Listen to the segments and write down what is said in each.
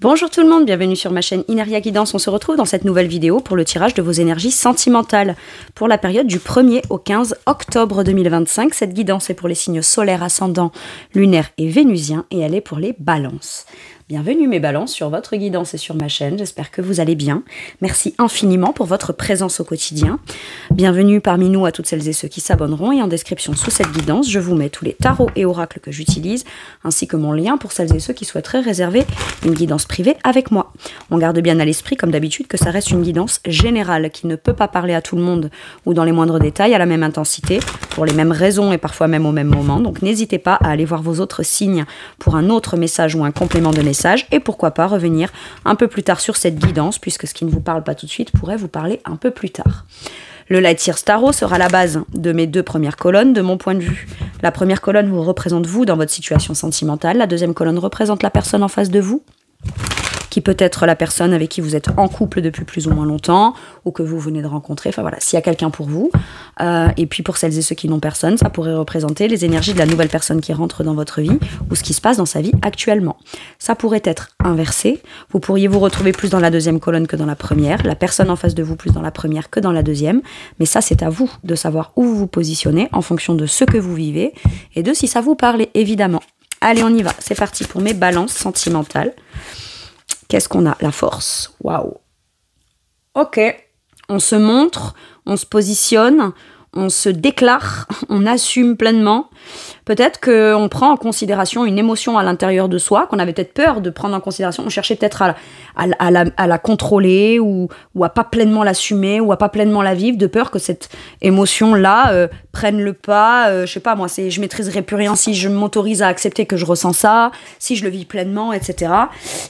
Bonjour tout le monde, bienvenue sur ma chaîne Ineria Guidance. On se retrouve dans cette nouvelle vidéo pour le tirage de vos énergies sentimentales pour la période du 1er au 15 octobre 2025. Cette guidance est pour les signes solaires, ascendants, lunaires et vénusiens et elle est pour les balances. Bienvenue mes balances sur votre guidance et sur ma chaîne, j'espère que vous allez bien. Merci infiniment pour votre présence au quotidien. Bienvenue parmi nous à toutes celles et ceux qui s'abonneront et en description sous cette guidance, je vous mets tous les tarots et oracles que j'utilise ainsi que mon lien pour celles et ceux qui souhaiteraient réserver une guidance privée avec moi. On garde bien à l'esprit comme d'habitude que ça reste une guidance générale qui ne peut pas parler à tout le monde ou dans les moindres détails à la même intensité, pour les mêmes raisons et parfois même au même moment. Donc n'hésitez pas à aller voir vos autres signes pour un autre message ou un complément de message. Et pourquoi pas revenir un peu plus tard sur cette guidance, puisque ce qui ne vous parle pas tout de suite pourrait vous parler un peu plus tard. Le Light Years Tarot sera la base de mes deux premières colonnes, de mon point de vue. La première colonne vous représente vous dans votre situation sentimentale. La deuxième colonne représente la personne en face de vous, qui peut être la personne avec qui vous êtes en couple depuis plus ou moins longtemps, ou que vous venez de rencontrer. Enfin voilà, s'il y a quelqu'un pour vous. Et puis pour celles et ceux qui n'ont personne, ça pourrait représenter les énergies de la nouvelle personne qui rentre dans votre vie, ou ce qui se passe dans sa vie actuellement. Ça pourrait être inversé. Vous pourriez vous retrouver plus dans la deuxième colonne que dans la première, la personne en face de vous plus dans la première que dans la deuxième. Mais ça, c'est à vous de savoir où vous vous positionnez en fonction de ce que vous vivez, et de si ça vous parle, évidemment. Allez, on y va. C'est parti pour mes balances sentimentales. Qu'est-ce qu'on a? La force. Waouh. Ok. On se montre, on se positionne, on se déclare, on assume pleinement. Peut-être qu'on prend en considération une émotion à l'intérieur de soi, qu'on avait peut-être peur de prendre en considération. On cherchait peut-être à la contrôler ou à pas pleinement l'assumer ou à pas pleinement la vivre, de peur que cette émotion-là prenne le pas. Je sais pas, moi, je maîtriserai plus rien si je m'autorise à accepter que je ressens ça, si je le vis pleinement, etc.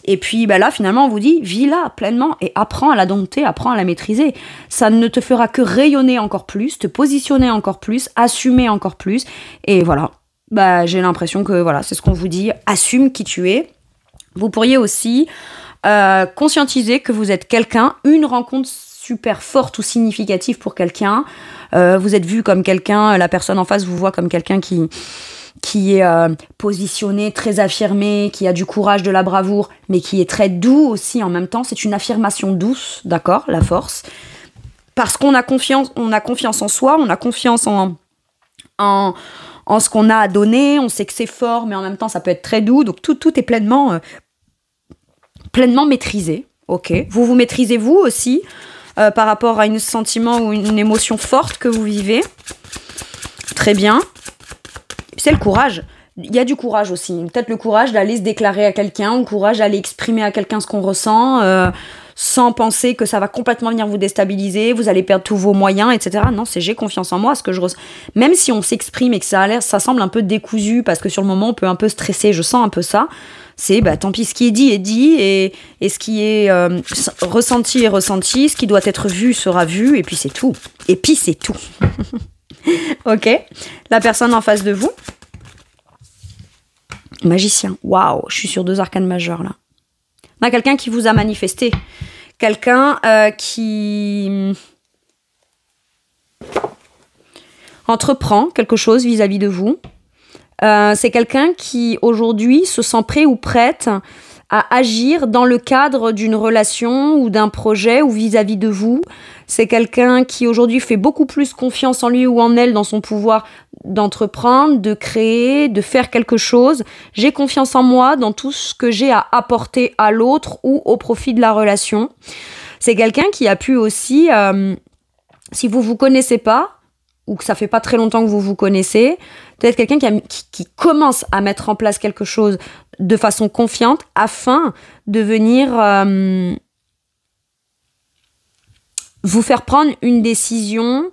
Et puis bah là, finalement, on vous dit, vis-la pleinement et apprends à la dompter, apprends à la maîtriser. Ça ne te fera que rayonner encore plus, te positionner encore plus, assumer encore plus. Et voilà. Bah, j'ai l'impression que voilà, c'est ce qu'on vous dit, assume qui tu es. Vous pourriez aussi conscientiser que vous êtes quelqu'un, une rencontre super forte ou significative pour quelqu'un. Vous êtes vu comme quelqu'un, la personne en face vous voit comme quelqu'un qui est positionné, très affirmé, qui a du courage, de la bravoure, mais qui est très doux aussi en même temps. C'est une affirmation douce, d'accord, la force. Parce qu'on a confiance en soi, on a confiance en ce qu'on a à donner, on sait que c'est fort, mais en même temps, ça peut être très doux. Donc, tout est pleinement maîtrisé. Ok. Vous vous maîtrisez vous aussi par rapport à un sentiment ou une émotion forte que vous vivez. Très bien. C'est le courage. Il y a du courage aussi. Peut-être le courage d'aller se déclarer à quelqu'un, ou le courage d'aller exprimer à quelqu'un ce qu'on ressent, sans penser que ça va complètement venir vous déstabiliser, vous allez perdre tous vos moyens, etc. Non, c'est j'ai confiance en moi, ce que je ressens. Même si on s'exprime et que ça semble un peu décousu, parce que sur le moment, on peut un peu stresser, je sens un peu ça, c'est bah, tant pis, ce qui est dit est dit, et ce qui est ressenti est ressenti, ce qui doit être vu sera vu, et puis c'est tout. Et puis c'est tout. Ok. La personne en face de vous. Magicien. Waouh, je suis sur 2 arcanes majeures là. On a quelqu'un qui vous a manifesté. Quelqu'un qui entreprend quelque chose vis-à-vis de vous. C'est quelqu'un qui aujourd'hui se sent prêt ou prête à agir dans le cadre d'une relation ou d'un projet ou vis-à-vis de vous. C'est quelqu'un qui aujourd'hui fait beaucoup plus confiance en lui ou en elle dans son pouvoir d'entreprendre, de créer, de faire quelque chose. J'ai confiance en moi dans tout ce que j'ai à apporter à l'autre ou au profit de la relation. C'est quelqu'un qui a pu aussi, si vous vous connaissez pas, ou que ça fait pas très longtemps que vous vous connaissez, peut-être quelqu'un qui commence à mettre en place quelque chose de façon confiante afin de venir vous faire prendre une décision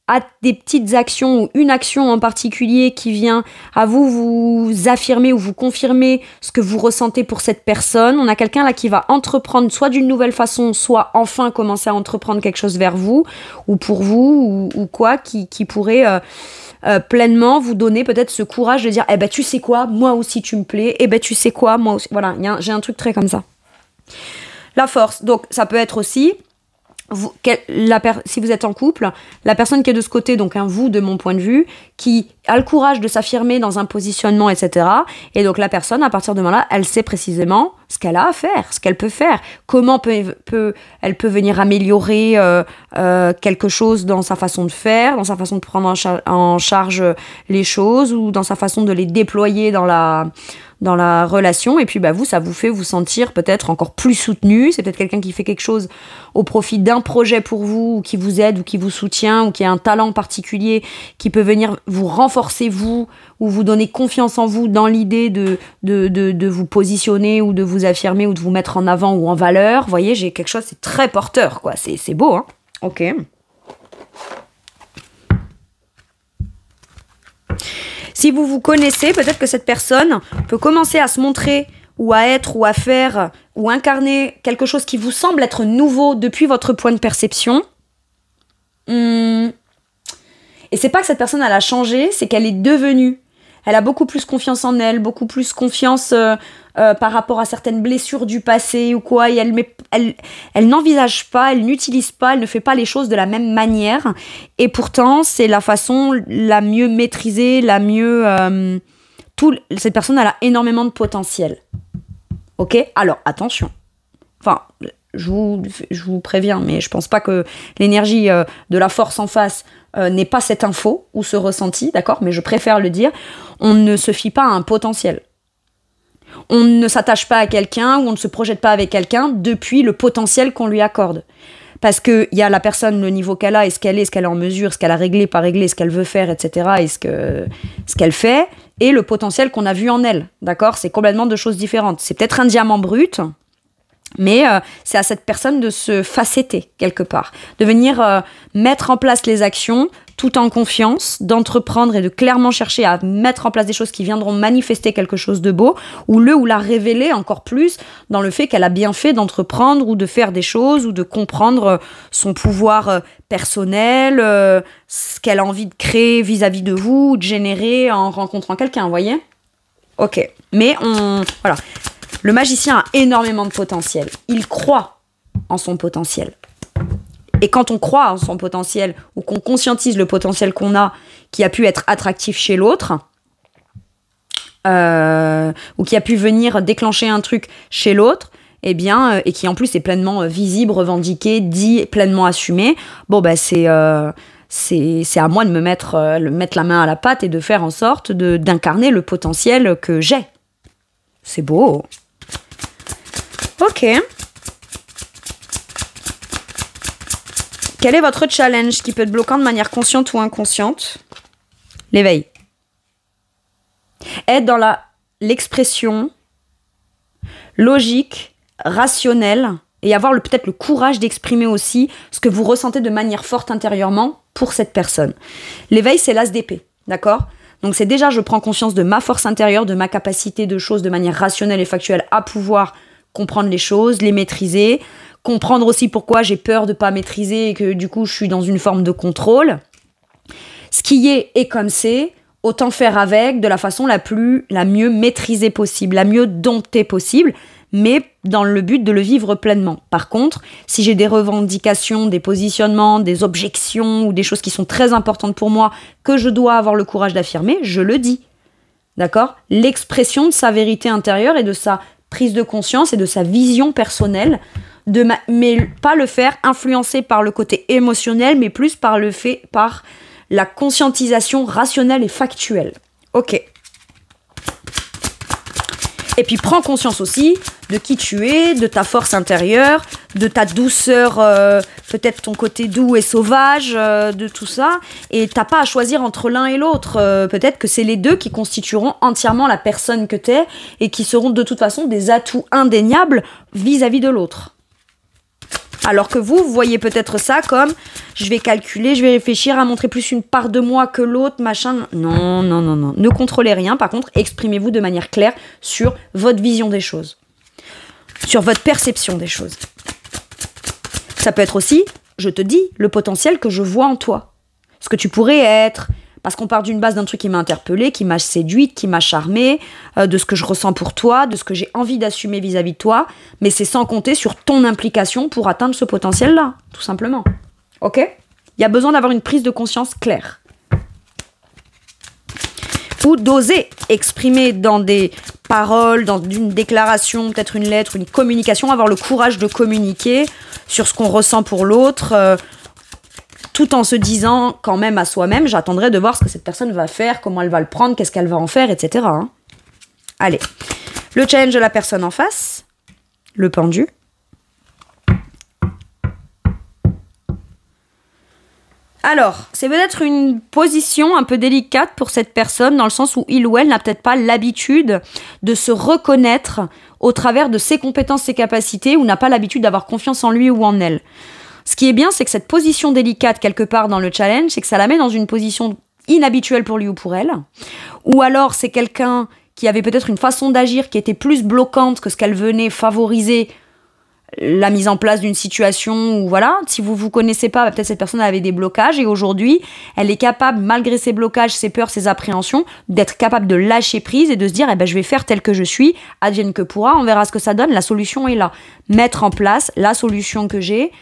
à des petites actions ou une action en particulier qui vient à vous affirmer ou vous confirmer ce que vous ressentez pour cette personne. On a quelqu'un là qui va entreprendre soit d'une nouvelle façon, soit enfin commencer à entreprendre quelque chose vers vous ou pour vous ou quoi qui pourrait pleinement vous donner peut-être ce courage de dire eh ben tu sais quoi, moi aussi tu me plais, eh ben tu sais quoi, moi aussi. Voilà, j'ai un truc très comme ça. La force, donc ça peut être aussi si vous êtes en couple, la personne qui est de ce côté, donc vous de mon point de vue, qui a le courage de s'affirmer dans un positionnement, etc. Et donc la personne, à partir de ce moment-là, elle sait précisément ce qu'elle a à faire, ce qu'elle peut faire, comment elle peut venir améliorer quelque chose dans sa façon de faire, dans sa façon de prendre en charge les choses, ou dans sa façon de les déployer dans la relation. Et puis ça vous fait vous sentir peut-être encore plus soutenu. C'est peut-être quelqu'un qui fait quelque chose au profit d'un projet pour vous, ou qui vous aide, ou qui vous soutient, ou qui a un talent particulier qui peut venir vous renforcer vous, ou vous donner confiance en vous dans l'idée de vous positionner, ou de vous affirmer, ou de vous mettre en avant ou en valeur. Vous voyez, j'ai quelque chose, c'est très porteur, quoi. C'est beau, hein. Ok. Si vous vous connaissez, peut-être que cette personne peut commencer à se montrer, ou à être, ou à faire, ou incarner quelque chose qui vous semble être nouveau depuis votre point de perception. Et c'est pas que cette personne, elle a changé, c'est qu'elle est devenue. Elle a beaucoup plus confiance en elle, beaucoup plus confiance par rapport à certaines blessures du passé ou quoi. Et elle n'envisage pas, elle n'utilise pas, elle ne fait pas les choses de la même manière. Et pourtant, c'est la façon la mieux maîtrisée, la mieux... cette personne, elle a énormément de potentiel. Ok ? Alors, attention. Enfin, je vous préviens, mais je pense pas que l'énergie de la force en face n'est pas cette info ou ce ressenti, d'accord ? Mais je préfère le dire. On ne se fie pas à un potentiel. On ne s'attache pas à quelqu'un, ou on ne se projette pas avec quelqu'un depuis le potentiel qu'on lui accorde. Parce qu'il y a la personne, le niveau qu'elle a, et ce qu'elle est en mesure, ce qu'elle a réglé, pas réglé, ce qu'elle veut faire, etc. Et ce qu'elle fait, et le potentiel qu'on a vu en elle, d'accord ? C'est complètement deux choses différentes. C'est peut-être un diamant brut, mais c'est à cette personne de se facetter quelque part, de venir mettre en place les actions tout en confiance, d'entreprendre et de clairement chercher à mettre en place des choses qui viendront manifester quelque chose de beau, ou la révéler encore plus dans le fait qu'elle a bien fait d'entreprendre ou de faire des choses, ou de comprendre son pouvoir personnel, ce qu'elle a envie de créer vis-à-vis de vous, ou de générer en rencontrant quelqu'un, vous voyez ? Ok, mais voilà. Le magicien a énormément de potentiel. Il croit en son potentiel. Et quand on croit en son potentiel, ou qu'on conscientise le potentiel qu'on a, qui a pu être attractif chez l'autre, ou qui a pu venir déclencher un truc chez l'autre, eh bien, et qui en plus est pleinement visible, revendiqué, dit, pleinement assumé, c'est à moi de me mettre la main à la pâte et de faire en sorte d'incarner le potentiel que j'ai. C'est beau. Ok. Quel est votre challenge qui peut être bloquant de manière consciente ou inconsciente ? L'éveil. Être dans l'expression logique, rationnelle, et avoir peut-être le courage d'exprimer aussi ce que vous ressentez de manière forte intérieurement pour cette personne. L'éveil, c'est l'as d'épée, d'accord ? Donc c'est déjà, je prends conscience de ma force intérieure, de ma capacité de choses de manière rationnelle et factuelle à pouvoir comprendre les choses, les maîtriser, comprendre aussi pourquoi j'ai peur de ne pas maîtriser et que du coup je suis dans une forme de contrôle. Ce qui est comme c'est, autant faire avec de la façon la mieux maîtrisée possible, la mieux domptée possible, mais dans le but de le vivre pleinement. Par contre, si j'ai des revendications, des positionnements, des objections ou des choses qui sont très importantes pour moi, que je dois avoir le courage d'affirmer, je le dis. D'accord ? L'expression de sa vérité intérieure et de sa prise de conscience et de sa vision personnelle, mais pas le faire influencer par le côté émotionnel, mais plus par la conscientisation rationnelle et factuelle. Ok. Et puis prends conscience aussi de qui tu es, de ta force intérieure, de ta douceur, peut-être ton côté doux et sauvage, de tout ça. Et t'as pas à choisir entre l'un et l'autre. Peut-être que c'est les deux qui constitueront entièrement la personne que t'es et qui seront de toute façon des atouts indéniables vis-à-vis de l'autre. Alors que vous voyez peut-être ça comme je vais calculer, je vais réfléchir à montrer plus une part de moi que l'autre, machin. Non. Ne contrôlez rien. Par contre, exprimez-vous de manière claire sur votre vision des choses, sur votre perception des choses. Ça peut être aussi, je te dis, le potentiel que je vois en toi. Ce que tu pourrais être. Parce qu'on part d'une base d'un truc qui m'a interpellée, qui m'a séduite, qui m'a charmée, de ce que je ressens pour toi, de ce que j'ai envie d'assumer vis-à-vis de toi, mais c'est sans compter sur ton implication pour atteindre ce potentiel-là, tout simplement. Ok ? Il y a besoin d'avoir une prise de conscience claire. Ou d'oser exprimer dans des paroles, dans une déclaration, peut-être une lettre, une communication, avoir le courage de communiquer sur ce qu'on ressent pour l'autre, tout en se disant quand même à soi-même, j'attendrai de voir ce que cette personne va faire, comment elle va le prendre, qu'est-ce qu'elle va en faire, etc. Hein. Allez, le challenge de la personne en face, le pendu. Alors, c'est peut-être une position un peu délicate pour cette personne, dans le sens où il ou elle n'a peut-être pas l'habitude de se reconnaître au travers de ses compétences, ses capacités, ou n'a pas l'habitude d'avoir confiance en lui ou en elle. Ce qui est bien, c'est que cette position délicate, quelque part dans le challenge, c'est que ça la met dans une position inhabituelle pour lui ou pour elle. Ou alors, c'est quelqu'un qui avait peut-être une façon d'agir qui était plus bloquante que ce qu'elle venait favoriser la mise en place d'une situation où, voilà, si vous vous connaissez pas, peut-être cette personne avait des blocages et aujourd'hui, elle est capable, malgré ses blocages, ses peurs, ses appréhensions, d'être capable de lâcher prise et de se dire, je vais faire tel que je suis, advienne que pourra, on verra ce que ça donne, la solution est là. Mettre en place la solution que j'ai,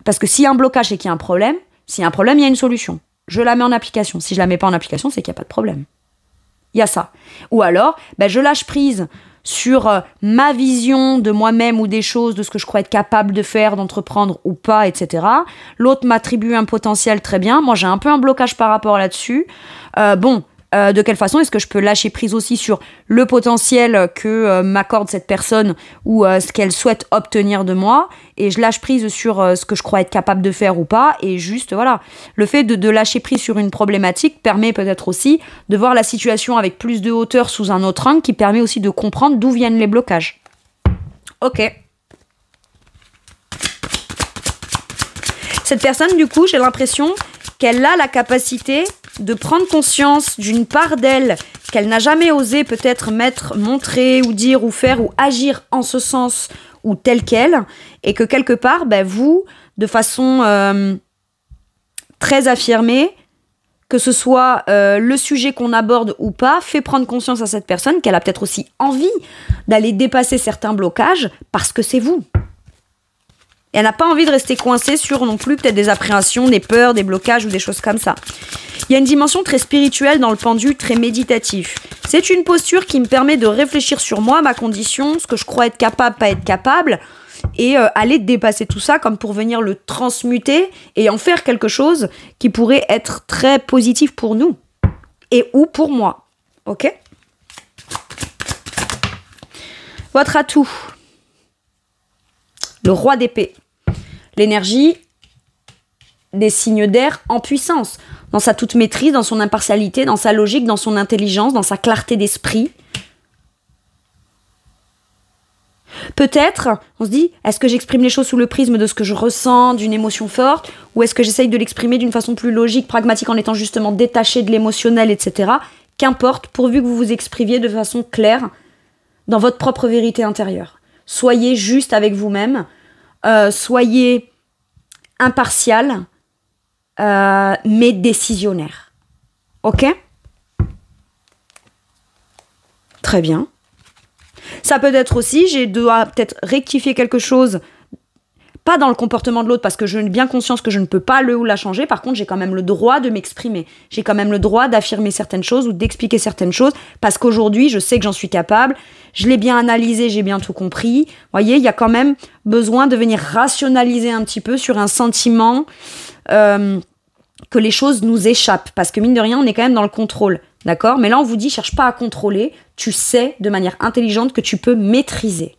parce que s'il y a un blocage, c'est qu'il y a un problème. S'il y a un problème, il y a une solution. Je la mets en application. Si je la mets pas en application, c'est qu'il n'y a pas de problème. Il y a ça. Ou alors, je lâche prise sur ma vision de moi-même ou des choses, de ce que je crois être capable de faire, d'entreprendre ou pas, etc. L'autre m'attribue un potentiel, très bien. Moi, j'ai un peu un blocage par rapport là-dessus. De quelle façon est-ce que je peux lâcher prise aussi sur le potentiel que m'accorde cette personne ou ce qu'elle souhaite obtenir de moi, et je lâche prise sur ce que je crois être capable de faire ou pas, et juste, voilà. Le fait de lâcher prise sur une problématique permet peut-être aussi de voir la situation avec plus de hauteur sous un autre angle, qui permet aussi de comprendre d'où viennent les blocages. Ok. Cette personne, du coup, j'ai l'impression qu'elle a la capacité de prendre conscience d'une part d'elle qu'elle n'a jamais osé peut-être montrer ou dire ou faire ou agir en ce sens ou tel quel, et que quelque part, vous, de façon très affirmée, que ce soit le sujet qu'on aborde ou pas, fait prendre conscience à cette personne qu'elle a peut-être aussi envie d'aller dépasser certains blocages parce que c'est vous. Et elle n'a pas envie de rester coincée sur non plus peut-être des appréhensions, des peurs, des blocages ou des choses comme ça. Il y a une dimension très spirituelle dans le pendu, très méditatif. C'est une posture qui me permet de réfléchir sur moi, ma condition, ce que je crois être capable, pas être capable, et aller dépasser tout ça comme pour venir le transmuter et en faire quelque chose qui pourrait être très positif pour nous et ou pour moi. Ok ? Votre atout. Le roi d'épée. L'énergie des signes d'air en puissance, dans sa toute maîtrise, dans son impartialité, dans sa logique, dans son intelligence, dans sa clarté d'esprit. Peut-être, on se dit, est-ce que j'exprime les choses sous le prisme de ce que je ressens, d'une émotion forte, ou est-ce que j'essaye de l'exprimer d'une façon plus logique, pragmatique, en étant justement détaché de l'émotionnel, etc. Qu'importe, pourvu que vous vous exprimiez de façon claire dans votre propre vérité intérieure. Soyez juste avec vous-même, soyez impartial, mais décisionnaire. Ok ? Très bien. Ça peut être aussi, je dois peut-être rectifier quelque chose, pas dans le comportement de l'autre, parce que j'ai bien conscience que je ne peux pas le ou la changer. Par contre, j'ai quand même le droit de m'exprimer. J'ai quand même le droit d'affirmer certaines choses ou d'expliquer certaines choses, parce qu'aujourd'hui, je sais que j'en suis capable. Je l'ai bien analysé, j'ai bien tout compris. Vous voyez, il y a quand même besoin de venir rationaliser un petit peu sur un sentiment que les choses nous échappent. Parce que mine de rien, on est quand même dans le contrôle. D'accord ? Mais là, on vous dit, cherche pas à contrôler. Tu sais de manière intelligente que tu peux maîtriser.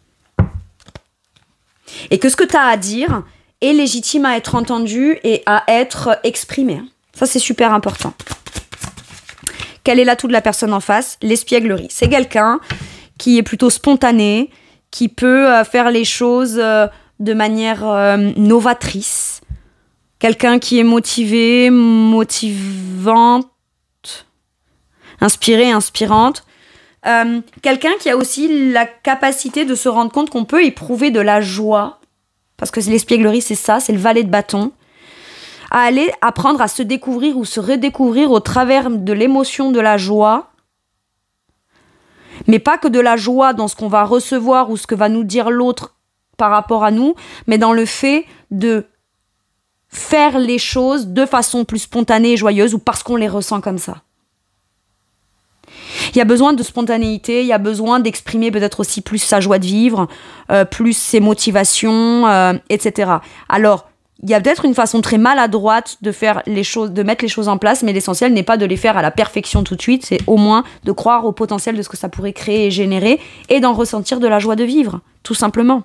Et que ce que tu as à dire est légitime à être entendu et à être exprimé. Ça, c'est super important. Quel est l'atout de la personne en face ? L'espièglerie. C'est quelqu'un qui est plutôt spontané, qui peut faire les choses de manière novatrice. Quelqu'un qui est motivé, motivante, inspiré, inspirante. Quelqu'un qui a aussi la capacité de se rendre compte qu'on peut éprouver de la joie, parce que l'espièglerie, c'est ça, c'est le valet de bâton, à aller apprendre à se découvrir ou se redécouvrir au travers de l'émotion de la joie, mais pas que de la joie dans ce qu'on va recevoir ou ce que va nous dire l'autre par rapport à nous, mais dans le fait de faire les choses de façon plus spontanée et joyeuse ou parce qu'on les ressent comme ça. Il y a besoin de spontanéité, il y a besoin d'exprimer peut-être aussi plus sa joie de vivre, plus ses motivations, etc. Alors, il y a peut-être une façon très maladroite de faire les choses, de mettre les choses en place, mais l'essentiel n'est pas de les faire à la perfection tout de suite, c'est au moins de croire au potentiel de ce que ça pourrait créer et générer et d'en ressentir de la joie de vivre, tout simplement.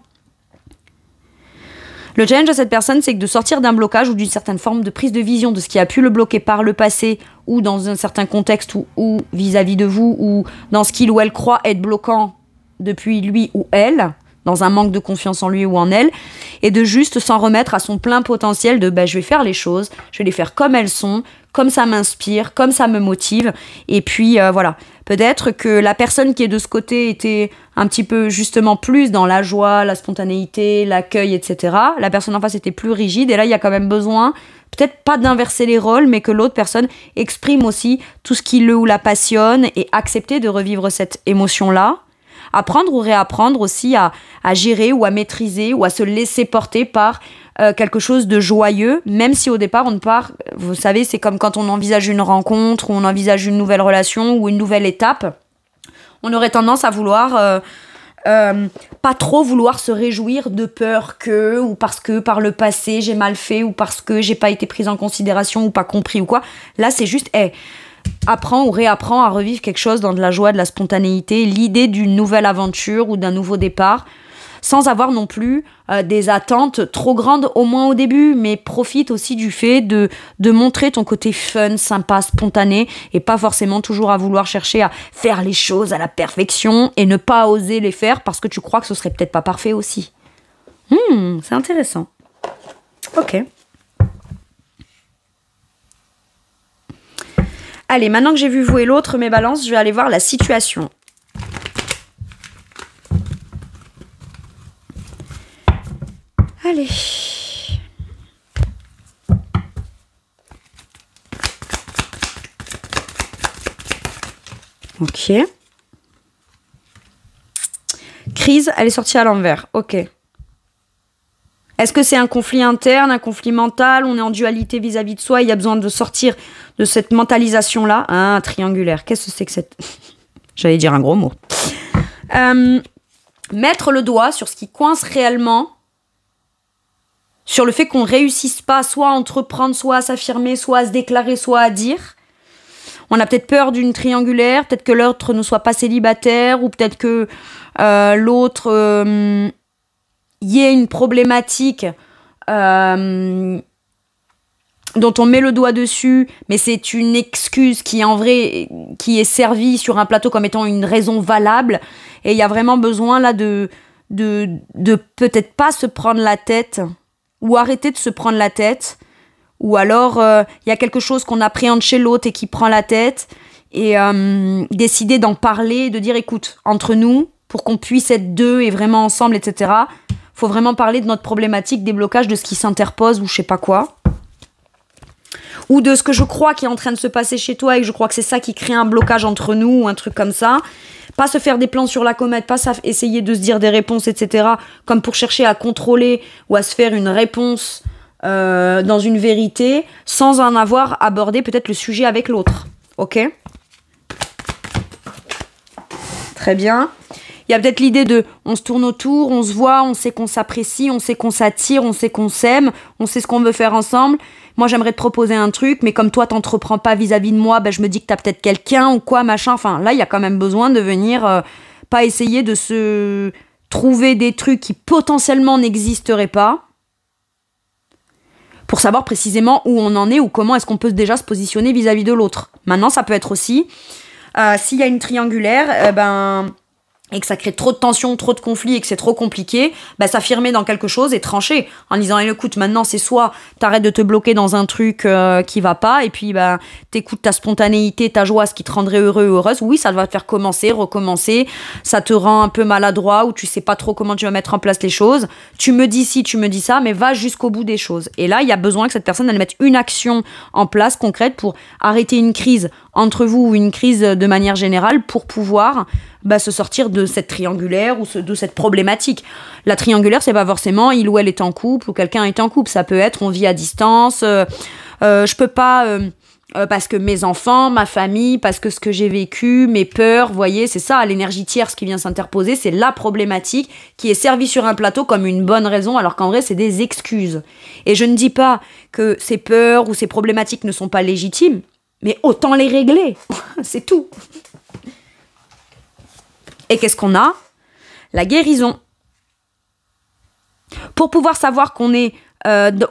Le challenge de cette personne, c'est que de sortir d'un blocage ou d'une certaine forme de prise de vision de ce qui a pu le bloquer par le passé ou dans un certain contexte ou vis-à-vis de vous ou dans ce qu'il ou elle croit être bloquant depuis lui ou elle, dans un manque de confiance en lui ou en elle, et de juste s'en remettre à son plein potentiel de je vais faire les choses, je vais les faire comme elles sont, comme ça m'inspire, comme ça me motive, et puis voilà. Peut-être que la personne qui est de ce côté était un petit peu justement plus dans la joie, la spontanéité, l'accueil, etc. La personne en face était plus rigide, et là il y a quand même besoin, peut-être pas d'inverser les rôles, mais que l'autre personne exprime aussi tout ce qui le ou la passionne et accepter de revivre cette émotion-là. Apprendre ou réapprendre aussi à gérer ou à maîtriser ou à se laisser porter par quelque chose de joyeux, même si au départ on part, vous savez, c'est comme quand on envisage une rencontre ou on envisage une nouvelle relation ou une nouvelle étape, on aurait tendance à vouloir pas trop vouloir se réjouir de peur que, ou parce que par le passé j'ai mal fait, ou parce que j'ai pas été prise en considération ou pas compris ou quoi. Là c'est juste apprends ou réapprends à revivre quelque chose dans de la joie, de la spontanéité, l'idée d'une nouvelle aventure ou d'un nouveau départ, sans avoir non plus des attentes trop grandes, au moins au début, mais profite aussi du fait de montrer ton côté fun, sympa, spontané, et pas forcément toujours à vouloir chercher à faire les choses à la perfection et ne pas oser les faire parce que tu crois que ce serait peut-être pas parfait aussi. C'est intéressant. Ok. Allez, maintenant que j'ai vu vous et l'autre, mes balances, je vais aller voir la situation. Allez. Ok. Crise, elle est sortie à l'envers. Ok. Est-ce que c'est un conflit interne, un conflit mental? On est en dualité vis-à-vis de soi. Il y a besoin de sortir de cette mentalisation-là. Ah, triangulaire. Qu'est-ce que c'est que cette... J'allais dire un gros mot. Mettre le doigt sur ce qui coince réellement, sur le fait qu'on réussisse pas soit à entreprendre, soit à s'affirmer, soit à se déclarer, soit à dire. On a peut-être peur d'une triangulaire, peut-être que l'autre ne soit pas célibataire, ou peut-être que l'autre y ait une problématique dont on met le doigt dessus, mais c'est une excuse qui en vrai qui est servie sur un plateau comme étant une raison valable, et il y a vraiment besoin là de peut-être pas se prendre la tête, ou arrêter de se prendre la tête, ou alors il y a quelque chose qu'on appréhende chez l'autre et qui prend la tête, et décider d'en parler, de dire écoute, entre nous, pour qu'on puisse être deux et vraiment ensemble, etc., faut vraiment parler de notre problématique, des blocages, de ce qui s'interpose ou je sais pas quoi, ou de ce que je crois qui est en train de se passer chez toi et que je crois que c'est ça qui crée un blocage entre nous ou un truc comme ça. Pas se faire des plans sur la comète, pas essayer de se dire des réponses, etc., comme pour chercher à contrôler ou à se faire une réponse dans une vérité sans en avoir abordé peut-être le sujet avec l'autre. Ok ? Très bien. Il y a peut-être l'idée de on se tourne autour, on se voit, on sait qu'on s'apprécie, on sait qu'on s'attire, on sait qu'on s'aime, on sait ce qu'on veut faire ensemble. Moi, j'aimerais te proposer un truc, mais comme toi, t'entreprends pas vis-à-vis de moi, je me dis que t'as peut-être quelqu'un ou quoi, machin. Enfin, là, il y a quand même besoin de venir, pas essayer de se trouver des trucs qui potentiellement n'existeraient pas pour savoir précisément où on en est ou comment est-ce qu'on peut déjà se positionner vis-à-vis de l'autre. Maintenant, ça peut être aussi, s'il y a une triangulaire, et que ça crée trop de tensions, trop de conflits et que c'est trop compliqué, bah s'affirmer dans quelque chose et trancher en disant écoute, maintenant c'est soit t'arrêtes de te bloquer dans un truc qui va pas et puis bah t'écoutes ta spontanéité, ta joie, ce qui te rendrait heureux ou heureuse. Oui, ça va te faire commencer, recommencer, ça te rend un peu maladroit ou tu sais pas trop comment tu vas mettre en place les choses. Tu me dis ci, tu me dis ça, mais va jusqu'au bout des choses. Et là, il y a besoin que cette personne elle mette une action en place concrète pour arrêter une crise entre vous ou une crise de manière générale pour pouvoir se sortir de cette triangulaire ou de cette problématique. La triangulaire, c'est pas forcément il ou elle est en couple ou quelqu'un est en couple. Ça peut être on vit à distance, je peux pas parce que mes enfants, ma famille, parce que ce que j'ai vécu, mes peurs, vous voyez, c'est ça, l'énergie tierce qui vient s'interposer, c'est la problématique qui est servie sur un plateau comme une bonne raison, alors qu'en vrai, c'est des excuses. Et je ne dis pas que ces peurs ou ces problématiques ne sont pas légitimes, mais autant les régler, c'est tout. Et qu'est-ce qu'on a? La guérison. Pour pouvoir savoir qu'on est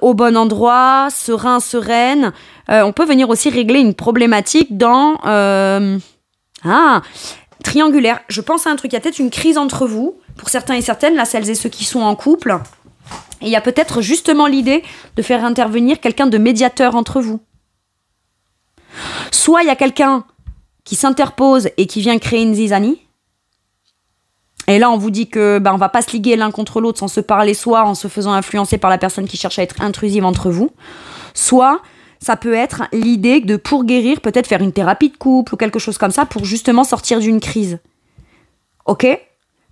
au bon endroit, serein, sereine, on peut venir aussi régler une problématique dans... triangulaire. Je pense à un truc, il y a peut-être une crise entre vous, pour certains et certaines, là, celles et ceux qui sont en couple. Et il y a peut-être justement l'idée de faire intervenir quelqu'un de médiateur entre vous. Soit il y a quelqu'un qui s'interpose et qui vient créer une zizanie. Et là, on vous dit que on va pas se liguer l'un contre l'autre sans se parler, soit en se faisant influencer par la personne qui cherche à être intrusive entre vous. Soit, ça peut être l'idée de, pour guérir, peut-être faire une thérapie de couple ou quelque chose comme ça pour justement sortir d'une crise. Ok?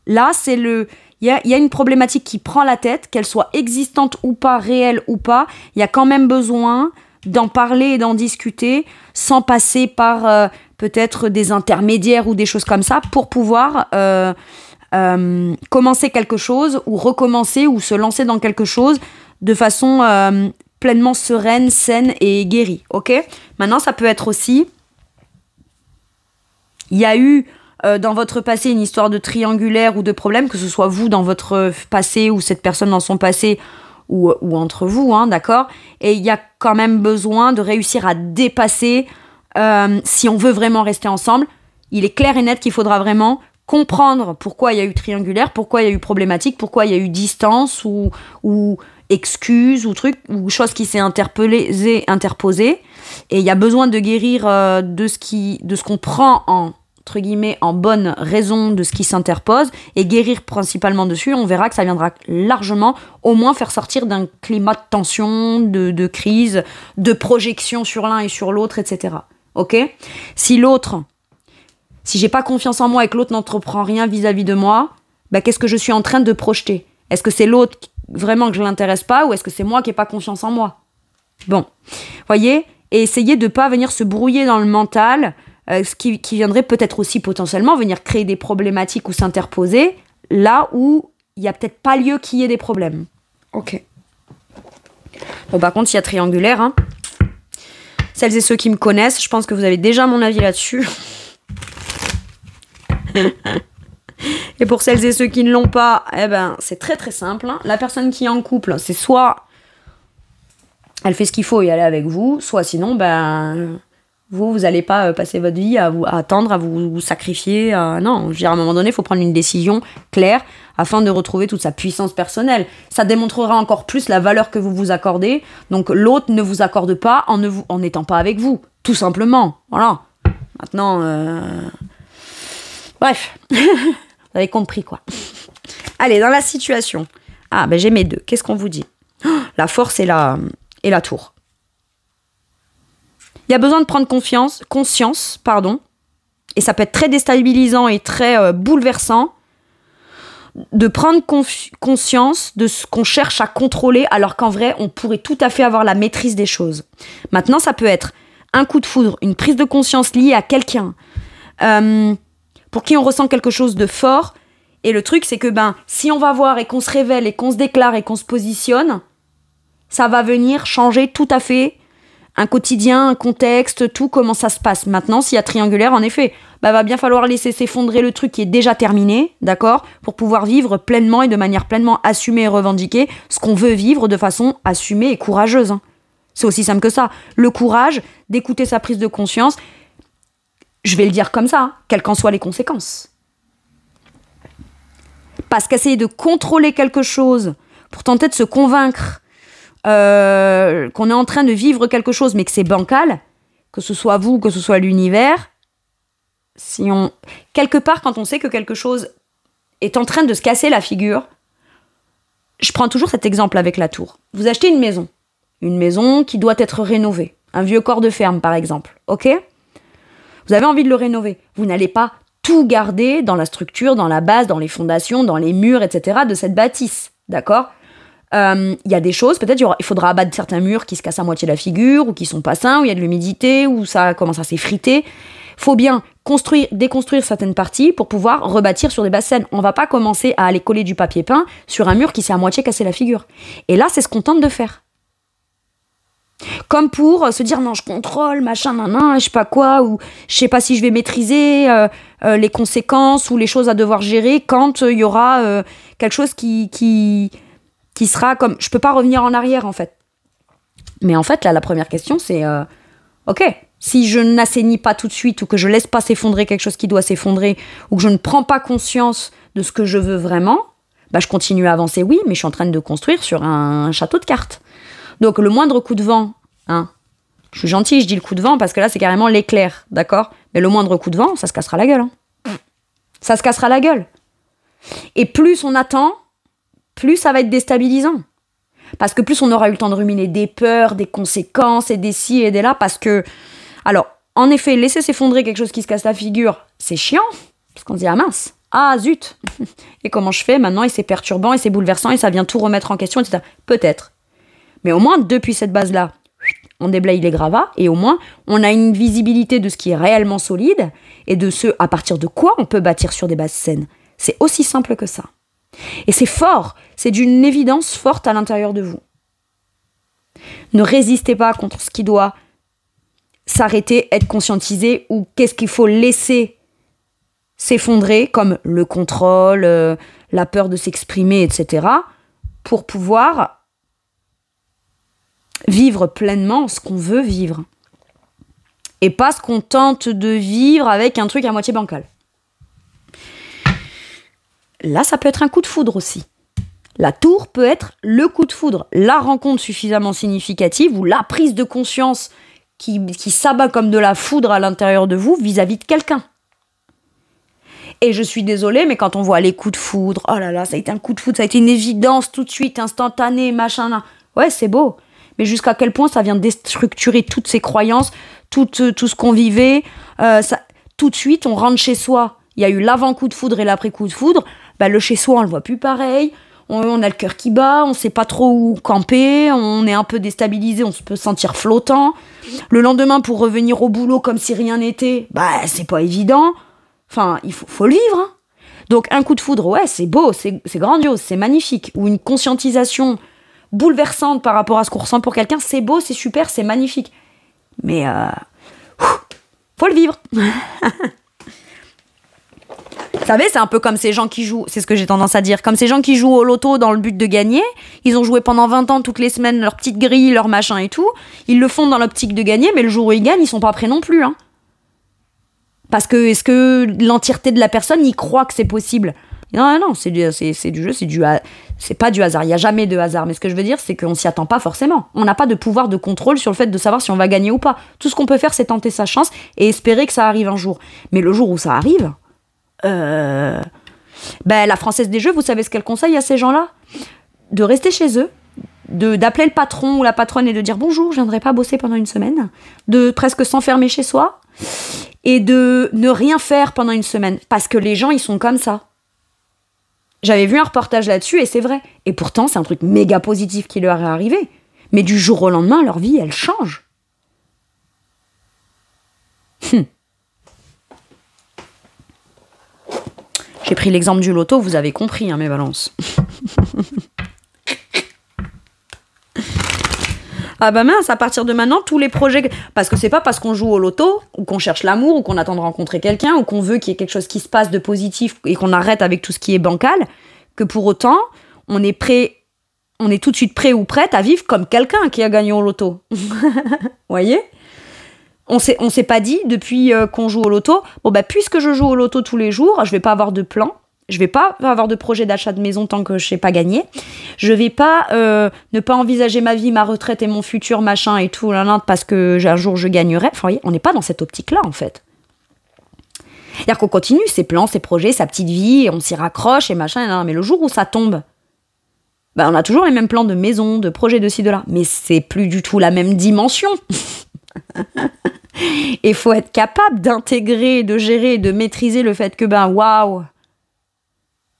Là, c'est il y a une problématique qui prend la tête, qu'elle soit existante ou pas, réelle ou pas. Il y a quand même besoin d'en parler et d'en discuter sans passer par peut-être des intermédiaires ou des choses comme ça pour pouvoir commencer quelque chose ou recommencer ou se lancer dans quelque chose de façon pleinement sereine, saine et guérie. Ok ? Maintenant, ça peut être aussi... Il y a eu dans votre passé une histoire de triangulaire ou de problème, que ce soit vous dans votre passé ou cette personne dans son passé ou entre vous, hein, d'accord ? Et il y a quand même besoin de réussir à dépasser, si on veut vraiment rester ensemble, il est clair et net qu'il faudra vraiment comprendre pourquoi il y a eu triangulaire, pourquoi il y a eu problématique, pourquoi il y a eu distance ou excuse ou truc, ou chose qui s'est interposée. Et il y a besoin de guérir de ce qu'on prend entre guillemets, en bonne raison de ce qui s'interpose et guérir principalement dessus. On verra que ça viendra largement au moins faire sortir d'un climat de tension, de crise, de projection sur l'un et sur l'autre, etc. Ok ? Si j'ai pas confiance en moi et que l'autre n'entreprend rien vis-à-vis de moi, qu'est-ce que je suis en train de projeter ? Est-ce que c'est l'autre vraiment que je l'intéresse pas ou est-ce que c'est moi qui n'ai pas confiance en moi ? Bon, voyez ? Et essayez de pas venir se brouiller dans le mental, ce qui viendrait peut-être aussi potentiellement venir créer des problématiques ou s'interposer là où il n'y a peut-être pas lieu qu'il y ait des problèmes. Ok. Bon, par contre, il y a triangulaire, hein. Celles et ceux qui me connaissent, je pense que vous avez déjà mon avis là-dessus. Et pour celles et ceux qui ne l'ont pas, c'est très très simple, hein. La personne qui est en couple, c'est soit elle fait ce qu'il faut et elle est avec vous, soit sinon, vous n'allez pas passer votre vie à attendre, à vous sacrifier. Non, je veux dire, à un moment donné, il faut prendre une décision claire afin de retrouver toute sa puissance personnelle. Ça démontrera encore plus la valeur que vous vous accordez. Donc, l'autre ne vous accorde pas en n'étant pas avec vous, tout simplement. Voilà. Maintenant, bref, vous avez compris, quoi. Allez, dans la situation. J'ai mes deux. Qu'est-ce qu'on vous dit ? La force et la tour. Il y a besoin de prendre conscience, et ça peut être très déstabilisant et très bouleversant, de prendre conscience de ce qu'on cherche à contrôler, alors qu'en vrai, on pourrait tout à fait avoir la maîtrise des choses. Maintenant, ça peut être un coup de foudre, une prise de conscience liée à quelqu'un, pour qui on ressent quelque chose de fort, et le truc, c'est que si on va voir et qu'on se révèle et qu'on se déclare et qu'on se positionne, ça va venir changer tout à fait un quotidien, un contexte, tout, comment ça se passe. Maintenant, s'il y a triangulaire, en effet, va bien falloir laisser s'effondrer le truc qui est déjà terminé, d'accord, pour pouvoir vivre pleinement et de manière pleinement assumée et revendiquée ce qu'on veut vivre de façon assumée et courageuse. Hein. C'est aussi simple que ça. Le courage d'écouter sa prise de conscience, je vais le dire comme ça, quelles qu'en soient les conséquences. Parce qu'essayer de contrôler quelque chose pour tenter de se convaincre qu'on est en train de vivre quelque chose, mais que c'est bancal, que ce soit vous, que ce soit l'univers, quelque part, quand on sait que quelque chose est en train de se casser la figure, je prends toujours cet exemple avec la tour. Vous achetez une maison qui doit être rénovée, un vieux corps de ferme par exemple, ok ? Vous avez envie de le rénover, vous n'allez pas tout garder dans la structure, dans la base, dans les fondations, dans les murs, etc. de cette bâtisse, d'accord ? Il y a des choses, peut-être il faudra abattre certains murs qui se cassent à moitié la figure, ou qui sont pas sains, où il y a de l'humidité, où ça commence à s'effriter. Faut bien déconstruire certaines parties pour pouvoir rebâtir sur des bases saines. On va pas commencer à aller coller du papier peint sur un mur qui s'est à moitié cassé la figure. Et là, c'est ce qu'on tente de faire. Comme pour se dire non, je contrôle, machin, je sais pas quoi, ou je sais pas si je vais maîtriser les conséquences ou les choses à devoir gérer quand il y aura quelque chose qui sera comme... Je peux pas revenir en arrière, en fait. Mais en fait, là, la première question, c'est... ok, si je n'assainis pas tout de suite, ou que je laisse pas s'effondrer quelque chose qui doit s'effondrer, ou que je ne prends pas conscience de ce que je veux vraiment, bah, je continue à avancer, oui, mais je suis en train de construire sur un château de cartes. Donc, le moindre coup de vent, je suis gentille, je dis le coup de vent, parce que là, c'est carrément l'éclair, d'accord ? Mais le moindre coup de vent, ça se cassera la gueule. Ça se cassera la gueule. Et plus on attend, plus ça va être déstabilisant. Parce que plus on aura eu le temps de ruminer des peurs, des conséquences, et des ci et des là, parce que... Alors, en effet, laisser s'effondrer quelque chose qui se casse la figure, c'est chiant, parce qu'on se dit, ah mince, ah zut, et comment je fais maintenant, et c'est perturbant, et c'est bouleversant, et ça vient tout remettre en question, etc. Peut-être. Mais au moins, depuis cette base-là, on déblaye les gravats, et au moins, on a une visibilité de ce qui est réellement solide, et de ce à partir de quoi on peut bâtir sur des bases saines. C'est aussi simple que ça. Et c'est fort, c'est d'une évidence forte à l'intérieur de vous. Ne résistez pas contre ce qui doit s'arrêter, être conscientisé, ou qu'est-ce qu'il faut laisser s'effondrer, comme le contrôle, la peur de s'exprimer, etc., pour pouvoir vivre pleinement ce qu'on veut vivre. Et pas ce qu'on tente de vivre avec un truc à moitié bancal. Là, ça peut être un coup de foudre aussi. La tour peut être le coup de foudre, la rencontre suffisamment significative ou la prise de conscience qui s'abat comme de la foudre à l'intérieur de vous vis-à-vis de quelqu'un. Et je suis désolée, mais quand on voit les coups de foudre, oh là là, ça a été un coup de foudre, ça a été une évidence tout de suite, instantanée, machin là. Ouais, c'est beau. Mais jusqu'à quel point ça vient déstructurer toutes ces croyances, tout ce qu'on vivait. Tout de suite, on rentre chez soi. Il y a eu l'avant-coup de foudre et l'après-coup de foudre. Bah, le chez-soi, on le voit plus pareil. On a le cœur qui bat, on sait pas trop où camper, on est un peu déstabilisé, on se peut sentir flottant. Le lendemain, pour revenir au boulot comme si rien n'était, bah, c'est pas évident. Enfin, il faut le vivre. Hein. Donc, un coup de foudre, ouais, c'est beau, c'est grandiose, c'est magnifique. Ou une conscientisation bouleversante par rapport à ce qu'on ressent pour quelqu'un, c'est beau, c'est super, c'est magnifique. Mais, faut le vivre. Vous savez, c'est un peu comme ces gens qui jouent, c'est ce que j'ai tendance à dire, comme ces gens qui jouent au loto dans le but de gagner. Ils ont joué pendant 20 ans, toutes les semaines, leur petite grille, leur machin et tout. Ils le font dans l'optique de gagner, mais le jour où ils gagnent, ils sont pas prêts non plus. Hein. Parce que, est-ce que l'entièreté de la personne y croit que c'est possible ? Non, c'est du jeu, c'est pas du hasard. Il n'y a jamais de hasard. Mais ce que je veux dire, c'est qu'on s'y attend pas forcément. On n'a pas de pouvoir de contrôle sur le fait de savoir si on va gagner ou pas. Tout ce qu'on peut faire, c'est tenter sa chance et espérer que ça arrive un jour. Mais le jour où ça arrive... la Française des Jeux, vous savez ce qu'elle conseille à ces gens-là ? De rester chez eux, d'appeler le patron ou la patronne et de dire bonjour, je viendrai pas bosser pendant une semaine, de presque s'enfermer chez soi et de ne rien faire pendant une semaine parce que les gens ils sont comme ça. J'avais vu un reportage là-dessus et c'est vrai. Et pourtant c'est un truc méga positif qui leur est arrivé. Mais du jour au lendemain leur vie elle change. J'ai pris l'exemple du loto, vous avez compris, hein, mes balances. Ah bah mince, à partir de maintenant, tous les projets... Parce que c'est pas parce qu'on joue au loto, ou qu'on cherche l'amour, ou qu'on attend de rencontrer quelqu'un, ou qu'on veut qu'il y ait quelque chose qui se passe de positif, et qu'on arrête avec tout ce qui est bancal, que pour autant, on est tout de suite prêt ou prête à vivre comme quelqu'un qui a gagné au loto. Vous voyez ? On s'est pas dit, depuis qu'on joue au loto, bon bah puisque je joue au loto tous les jours, je vais pas avoir de plan, Je vais pas avoir de projet d'achat de maison tant que je sais pas gagner. Je vais pas ne pas envisager ma vie, ma retraite et mon futur, machin et tout, parce que un jour je gagnerai. Enfin, vous voyez, on n'est pas dans cette optique-là, en fait. C'est-à-dire qu'on continue ses plans, ses projets, sa petite vie, et on s'y raccroche et machin, mais le jour où ça tombe, ben on a toujours les mêmes plans de maison, de projets de ci, de là. Mais c'est plus du tout la même dimension. Et il faut être capable d'intégrer, de gérer, de maîtriser le fait que, waouh,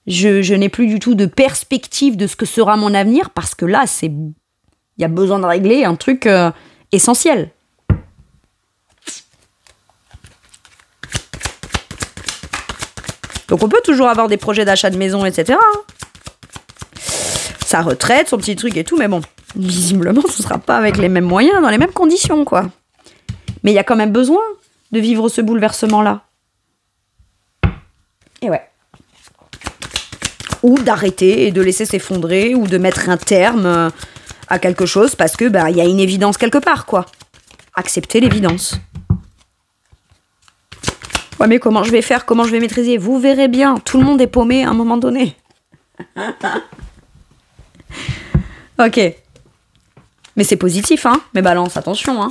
je n'ai plus du tout de perspective de ce que sera mon avenir, parce que là, il y a besoin de régler un truc essentiel. Donc on peut toujours avoir des projets d'achat de maison, etc. Sa retraite, son petit truc et tout, mais bon, visiblement, ce ne sera pas avec les mêmes moyens, dans les mêmes conditions, quoi. Mais il y a quand même besoin de vivre ce bouleversement-là. Et ouais. Ou d'arrêter et de laisser s'effondrer, ou de mettre un terme à quelque chose, parce que y a une évidence quelque part, quoi. Accepter l'évidence. Ouais, mais comment je vais faire, comment je vais maîtriser? Vous verrez bien, tout le monde est paumé à un moment donné. Ok. Mais c'est positif, hein. Mais balance, attention, hein.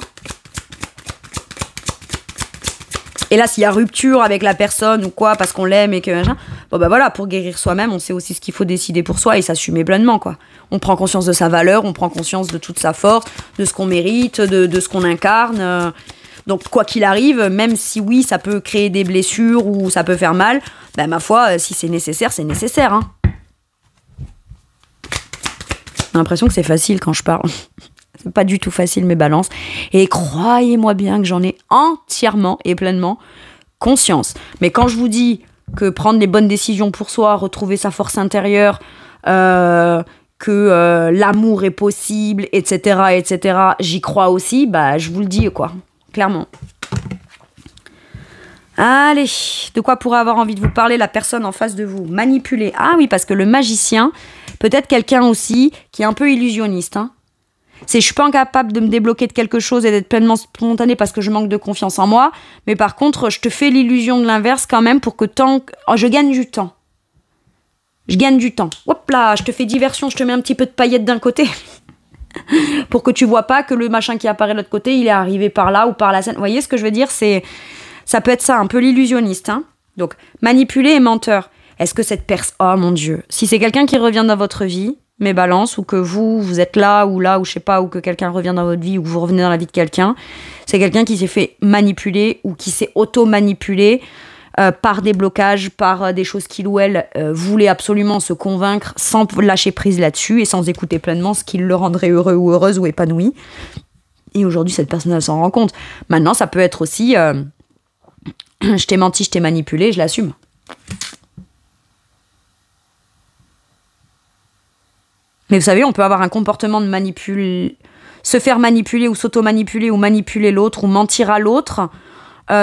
Et là, s'il y a rupture avec la personne ou quoi, parce qu'on l'aime et que machin, voilà, pour guérir soi-même, on sait aussi ce qu'il faut décider pour soi et s'assumer pleinement, quoi. On prend conscience de sa valeur, on prend conscience de toute sa force, de ce qu'on mérite, de ce qu'on incarne. Donc, quoi qu'il arrive, même si oui, ça peut créer des blessures ou ça peut faire mal, ma foi, si c'est nécessaire, hein. J'ai l'impression que c'est facile quand je parle. C'est pas du tout facile, mes balances. Et croyez-moi bien que j'en ai entièrement et pleinement conscience. Mais quand je vous dis que prendre les bonnes décisions pour soi, retrouver sa force intérieure, que l'amour est possible, etc., j'y crois aussi, je vous le dis, quoi. Clairement. Allez, de quoi pourrait avoir envie de vous parler la personne en face de vous? Manipuler. Ah oui, parce que le magicien, peut-être quelqu'un aussi qui est un peu illusionniste, hein. Je suis pas incapable de me débloquer de quelque chose et d'être pleinement spontanée parce que je manque de confiance en moi. Mais par contre, je te fais l'illusion de l'inverse quand même pour que je gagne du temps. Je gagne du temps. Hop là, je te fais diversion, je te mets un petit peu de paillettes d'un côté. Pour que tu vois pas que le machin qui apparaît de l'autre côté, il est arrivé par là ou par la scène. Vous voyez ce que je veux dire? Ça peut être ça, un peu l'illusionniste, hein. Donc, manipuler et menteur. Est-ce que cette personne... Oh mon Dieu. Si c'est quelqu'un qui revient dans votre vie, mes balances, ou que vous êtes là, ou je sais pas, ou que quelqu'un revient dans votre vie, ou que vous revenez dans la vie de quelqu'un, c'est quelqu'un qui s'est fait manipuler, ou qui s'est auto-manipulé par des blocages, par des choses qu'il ou elle voulait absolument se convaincre, sans lâcher prise là-dessus, et sans écouter pleinement ce qui le rendrait heureux, ou heureuse, ou épanoui. Et aujourd'hui, cette personne, elle s'en rend compte. Maintenant, ça peut être aussi... je t'ai menti, je t'ai manipulé, je l'assume. Mais vous savez, on peut avoir un comportement de se faire manipuler ou s'auto-manipuler ou manipuler l'autre ou mentir à l'autre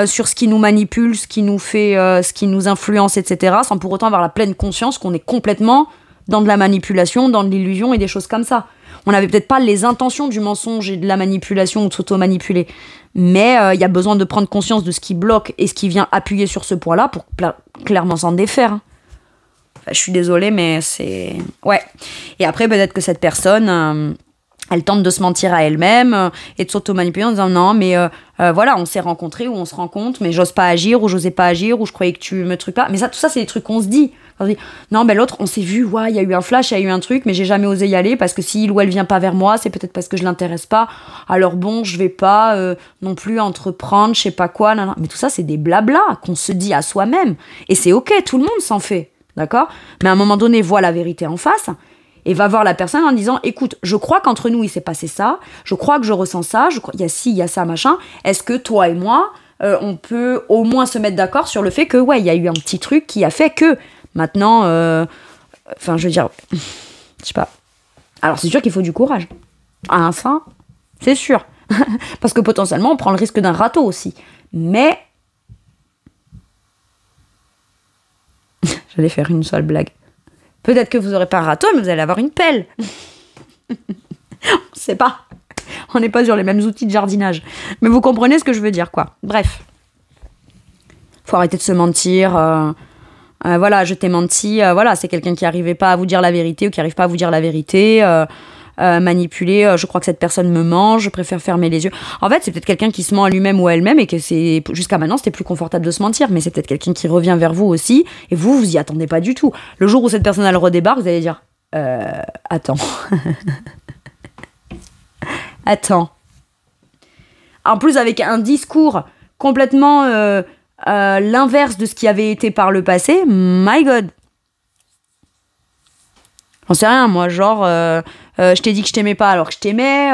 sur ce qui nous manipule, ce qui nous fait, ce qui nous influence, etc. sans pour autant avoir la pleine conscience qu'on est complètement dans de la manipulation, dans de l'illusion et des choses comme ça. On n'avait peut-être pas les intentions du mensonge et de la manipulation ou de s'auto-manipuler. Mais il y a besoin de prendre conscience de ce qui bloque et ce qui vient appuyer sur ce point-là pour clairement s'en défaire, hein. Je suis désolée, mais c'est... Ouais. Et après, peut-être que cette personne, elle tente de se mentir à elle-même et de s'auto-manipuler en disant non, mais voilà, on s'est rencontrés ou on se rencontre, mais j'ose pas agir ou j'osais pas agir ou je croyais que tu me trucs pas. Mais ça, tout ça, c'est des trucs qu'on se dit. On se dit non, ben l'autre, on s'est vu, ouais, il y a eu un flash, il y a eu un truc, mais j'ai jamais osé y aller parce que si il ou elle vient pas vers moi, c'est peut-être parce que je l'intéresse pas. Alors bon, je vais pas non plus entreprendre, je sais pas quoi. Nan, nan. Mais tout ça, c'est des blablas qu'on se dit à soi-même. Et c'est ok, tout le monde s'en fait. D'accord? Mais à un moment donné, vois la vérité en face et va voir la personne en disant écoute, je crois qu'entre nous, il s'est passé ça, je crois que je ressens ça, il y a ci, il y a ça, machin. Est-ce que toi et moi, on peut au moins se mettre d'accord sur le fait que, ouais, il y a eu un petit truc qui a fait que maintenant, je veux dire, je sais pas. Alors, c'est sûr qu'il faut du courage. Ah, ça, c'est sûr. Parce que potentiellement, on prend le risque d'un râteau aussi. Mais. J'allais faire une seule blague. Peut-être que vous n'aurez pas un râteau, mais vous allez avoir une pelle. On ne sait pas. On n'est pas sur les mêmes outils de jardinage. Mais vous comprenez ce que je veux dire, quoi. Bref. Faut arrêter de se mentir. Voilà, je t'ai menti. Voilà, c'est quelqu'un qui n'arrivait pas à vous dire la vérité ou qui n'arrive pas à vous dire la vérité. Manipuler, je crois que cette personne me ment, je préfère fermer les yeux. En fait, c'est peut-être quelqu'un qui se ment à lui-même ou à elle-même et que c'est jusqu'à maintenant, c'était plus confortable de se mentir. Mais c'est peut-être quelqu'un qui revient vers vous aussi et vous y attendez pas du tout. Le jour où cette personne, elle redébarque, vous allez dire attends. Attends. En plus, avec un discours complètement l'inverse de ce qui avait été par le passé, my God. J'en sais rien, moi, genre, je t'ai dit que je t'aimais pas alors que je t'aimais,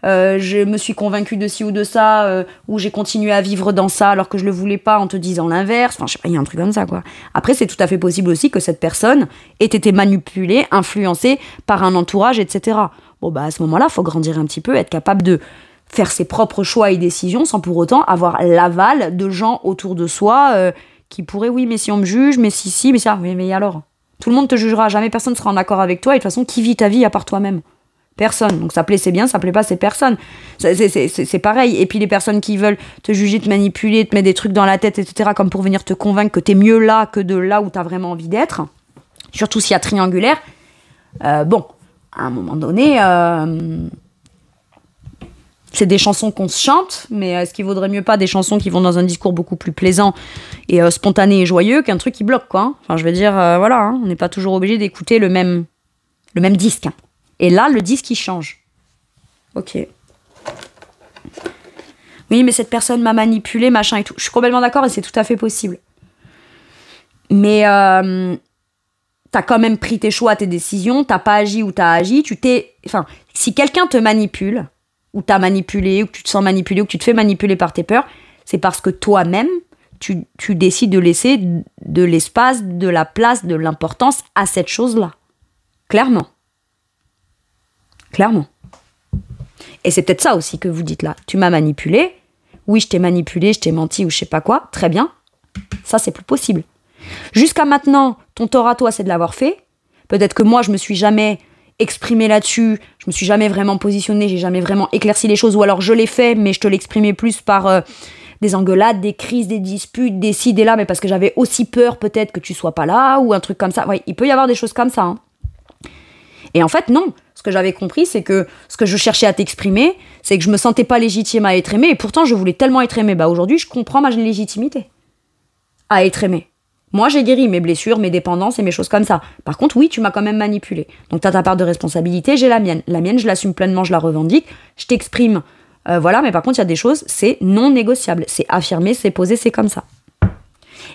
je me suis convaincue de ci ou de ça, ou j'ai continué à vivre dans ça alors que je le voulais pas en te disant l'inverse. Enfin, je sais pas, il y a un truc comme ça, quoi. Après, c'est tout à fait possible aussi que cette personne ait été manipulée, influencée par un entourage, etc. Bon, bah, à ce moment-là, faut grandir un petit peu, être capable de faire ses propres choix et décisions sans pour autant avoir l'aval de gens autour de soi qui pourraient, oui, mais si on me juge, mais si, mais ça, mais alors tout le monde te jugera, jamais personne ne sera en accord avec toi, et de toute façon, qui vit ta vie à part toi-même? Personne. Donc ça plaît, c'est bien, ça plaît pas, c'est personne. C'est pareil. Et puis les personnes qui veulent te juger, te manipuler, te mettre des trucs dans la tête, etc., comme pour venir te convaincre que t'es mieux là que de là où t'as vraiment envie d'être, surtout s'il y a triangulaire, bon, à un moment donné, c'est des chansons qu'on se chante, mais est-ce qu'il vaudrait mieux pas des chansons qui vont dans un discours beaucoup plus plaisant et spontané et joyeux qu'un truc qui bloque, quoi, hein. Enfin, je veux dire, voilà, hein, on n'est pas toujours obligé d'écouter le même disque, hein. Et là, le disque, il change. Ok. Oui, mais cette personne m'a manipulé, machin et tout. Je suis complètement d'accord et c'est tout à fait possible. Mais t'as quand même pris tes choix, tes décisions, t'as pas agi ou t'as agi, Enfin, si quelqu'un te manipule, ou t'as manipulé, ou que tu te sens manipulé, ou que tu te fais manipuler par tes peurs, c'est parce que toi-même, tu décides de laisser de l'espace, de la place, de l'importance à cette chose-là. Clairement. Clairement. Et c'est peut-être ça aussi que vous dites là. Tu m'as manipulé. Oui, je t'ai manipulé, je t'ai menti ou je sais pas quoi. Très bien. Ça, c'est plus possible. Jusqu'à maintenant, ton tort à toi, c'est de l'avoir fait. Peut-être que moi, je me suis jamais exprimé là-dessus, je me suis jamais vraiment positionnée, j'ai jamais vraiment éclairci les choses, ou alors je l'ai fait, mais je te l'exprimais plus par des engueulades, des crises, des disputes, des ci, des là, mais parce que j'avais aussi peur peut-être que tu sois pas là, ou un truc comme ça. Ouais, il peut y avoir des choses comme ça, hein. Et en fait, non. Ce que j'avais compris, c'est que ce que je cherchais à t'exprimer, c'est que je me sentais pas légitime à être aimée, et pourtant je voulais tellement être aimée. Bah aujourd'hui, je comprends ma légitimité à être aimée. Moi, j'ai guéri mes blessures, mes dépendances et mes choses comme ça. Par contre, oui, tu m'as quand même manipulée. Donc, t'as ta part de responsabilité, j'ai la mienne. La mienne, je l'assume pleinement, je la revendique, je t'exprime. Voilà, mais par contre, il y a des choses, c'est non négociable. C'est affirmé, c'est posé, c'est comme ça.